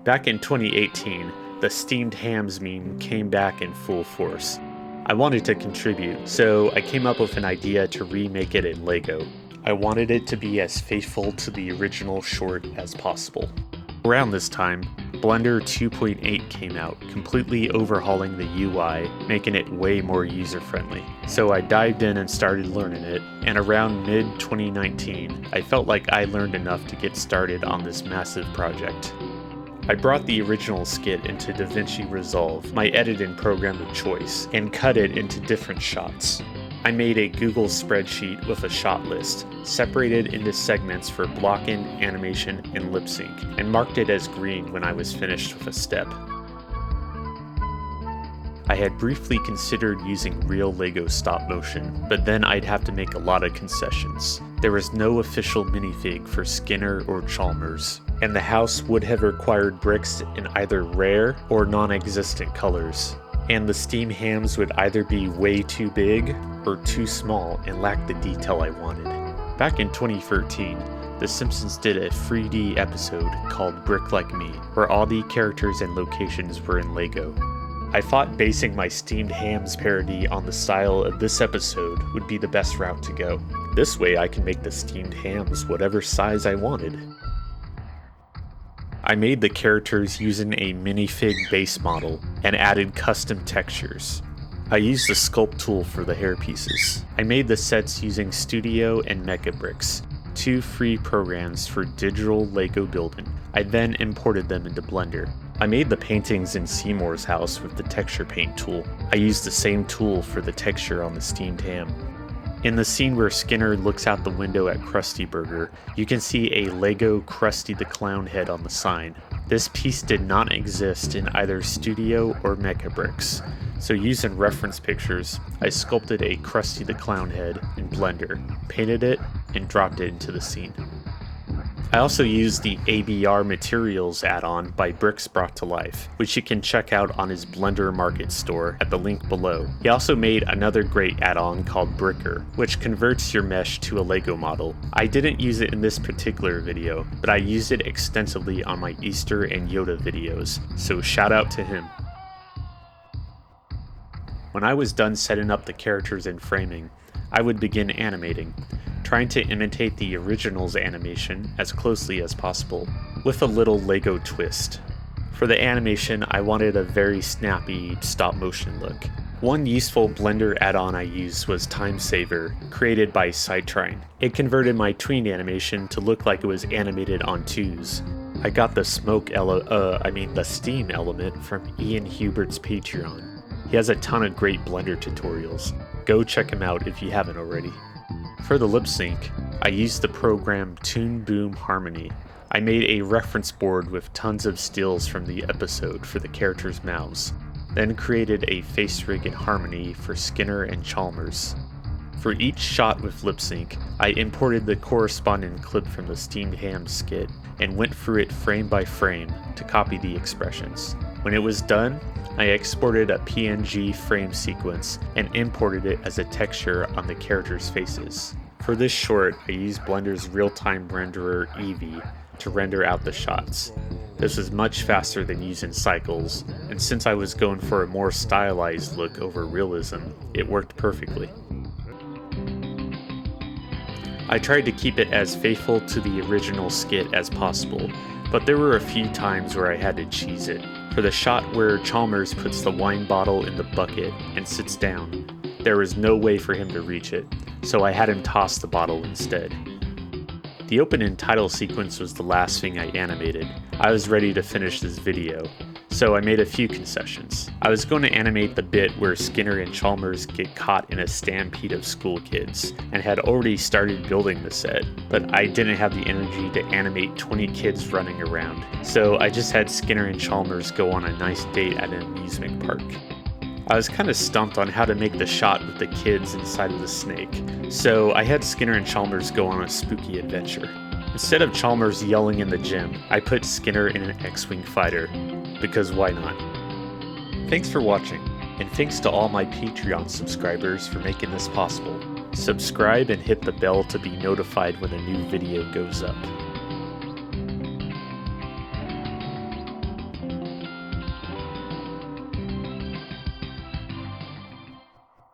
Back in 2018, the steamed hams meme came back in full force. I wanted to contribute, so I came up with an idea to remake it in LEGO. I wanted it to be as faithful to the original short as possible. Around this time, Blender 2.8 came out, completely overhauling the UI, making it way more user-friendly. So I dived in and started learning it, and around mid-2019, I felt like I learned enough to get started on this massive project. I brought the original skit into DaVinci Resolve, my editing program of choice, and cut it into different shots. I made a Google spreadsheet with a shot list, separated into segments for blocking, animation, and lip sync, and marked it as green when I was finished with a step. I had briefly considered using real LEGO stop motion, but then I'd have to make a lot of concessions. There was no official minifig for Skinner or Chalmers, and the house would have required bricks in either rare or non-existent colors. And the steam hams would either be way too big or too small and lack the detail I wanted. Back in 2013, The Simpsons did a 3D episode called Brick Like Me, where all the characters and locations were in LEGO. I thought basing my steamed hams parody on the style of this episode would be the best route to go. This way I can make the steamed hams whatever size I wanted. I made the characters using a minifig base model and added custom textures. I used the sculpt tool for the hair pieces. I made the sets using Studio and Mechabricks, two free programs for digital LEGO building. I then imported them into Blender. I made the paintings in Seymour's house with the texture paint tool. I used the same tool for the texture on the steamed ham. In the scene where Skinner looks out the window at Krusty Burger, you can see a LEGO Krusty the Clown head on the sign. This piece did not exist in either Studio or Mechabricks, so using reference pictures, I sculpted a Krusty the Clown head in Blender, painted it, and dropped it into the scene. I also used the ABR Materials add-on by Bricks Brought to Life, which you can check out on his Blender Market store at the link below. He also made another great add-on called Bricker, which converts your mesh to a LEGO model. I didn't use it in this particular video, but I used it extensively on my Easter and Yoda videos, so shout out to him. When I was done setting up the characters and framing, I would begin animating, trying to imitate the original's animation as closely as possible, with a little LEGO twist. For the animation, I wanted a very snappy stop-motion look. One useful Blender add-on I used was Time Saver, created by Citrine. It converted my tween animation to look like it was animated on twos. I got the the steam element from Ian Hubert's Patreon. He has a ton of great Blender tutorials. Go check him out if you haven't already. For the lip sync, I used the program Toon Boom Harmony. I made a reference board with tons of stills from the episode for the characters' mouths, then created a face rig in Harmony for Skinner and Chalmers. For each shot with lip sync, I imported the corresponding clip from the steamed ham skit and went through it frame by frame to copy the expressions. When it was done, I exported a PNG frame sequence and imported it as a texture on the characters' faces. For this short, I used Blender's real-time renderer Eevee to render out the shots. This was much faster than using cycles, and since I was going for a more stylized look over realism, it worked perfectly. I tried to keep it as faithful to the original skit as possible, but there were a few times where I had to cheese it. For the shot where Chalmers puts the wine bottle in the bucket and sits down, there was no way for him to reach it, so I had him toss the bottle instead. The opening title sequence was the last thing I animated. I was ready to finish this video, so I made a few concessions. I was going to animate the bit where Skinner and Chalmers get caught in a stampede of school kids, and had already started building the set, but I didn't have the energy to animate 20 kids running around, so I just had Skinner and Chalmers go on a nice date at an amusement park. I was kind of stumped on how to make the shot with the kids inside of the snake, so I had Skinner and Chalmers go on a spooky adventure. Instead of Chalmers yelling in the gym, I put Skinner in an X-Wing fighter, because why not? Thanks for watching, and thanks to all my Patreon subscribers for making this possible. Subscribe and hit the bell to be notified when a new video goes up.